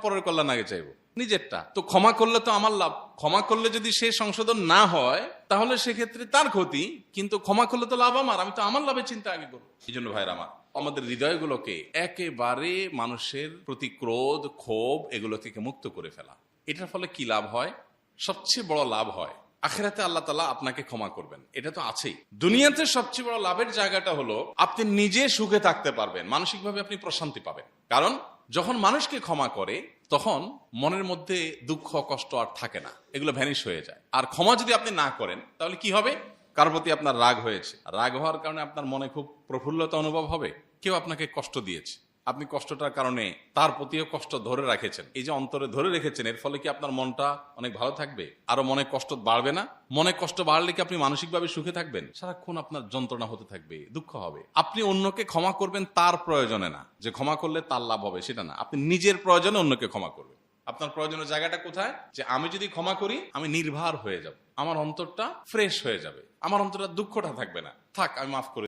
পরের কল্যাণ আগে চাইবো, নিজেরটা। তো ক্ষমা করলে তো আমার লাভ। ক্ষমা করলে যদি সে সংশোধন না হয় তাহলে সেক্ষেত্রে তার ক্ষতি, কিন্তু ক্ষমা করলে তো লাভ আমার, আমি তো আমার লাভের চিন্তা আগে করবো। এই জন্য ভাইরা আমার, আমাদের হৃদয়গুলোকে একেবারে মানুষের প্রতি ক্রোধ, ক্ষোভ এগুলো থেকে মুক্ত করে ফেলা। এটার ফলে কি লাভ হয়? সবচেয়ে বড় লাভ হয় আখিরাতে আল্লাহ তাআলা আপনাকে ক্ষমা করবেন, এটা তো আছেই। দুনিয়াতে সবচেয়ে বড় লাভের জায়গাটা হলো আপনি নিজে সুখে থাকতে পারবেন, মানসিকভাবে আপনি প্রশান্তি পাবেন। কারণ যখন মানুষকে ক্ষমা করে তখন মনের মধ্যে দুঃখ, কষ্ট আর থাকে না, এগুলো ভ্যানিশ হয়ে যায়। আর ক্ষমা যদি আপনি না করেন তাহলে কি হবে? কার প্রতি আপনার রাগ হয়েছে, রাগ হওয়ার কারণে আপনার মনে খুব প্রফুল্লতা অনুভব হবে। কেউ আপনাকে কষ্ট দিয়েছে, আপনি কষ্টটার কারণে তার প্রতিও কষ্ট ধরে রাখেছেন, এই যে অন্তরে ধরে রেখেছেন, এর ফলে কি আপনার মনটা অনেক ভালো থাকবে? আরো মনে কষ্ট বাড়বে না? মনে কষ্ট বাড়লে কি আপনি মানসিকভাবে সুখে থাকবেন? সারাক্ষণ আপনার যন্ত্রণা হতে থাকবে, দুঃখ হবে। আপনি অন্যকে ক্ষমা করবেন তার প্রয়োজনে না, যে ক্ষমা করলে তার লাভ হবে সেটা না, আপনি নিজের প্রয়োজনে অন্যকে ক্ষমা করবেন। আপনার প্রয়োজনের জায়গাটা কোথায়? যে আমি যদি ক্ষমা করি আমি নির্ভর হয়ে যাব, আমার অন্তরটা ফ্রেশ হয়ে যাবে, আমার অন্তরটা দুঃখটা থাকবে না, থাক আমি মাফ করে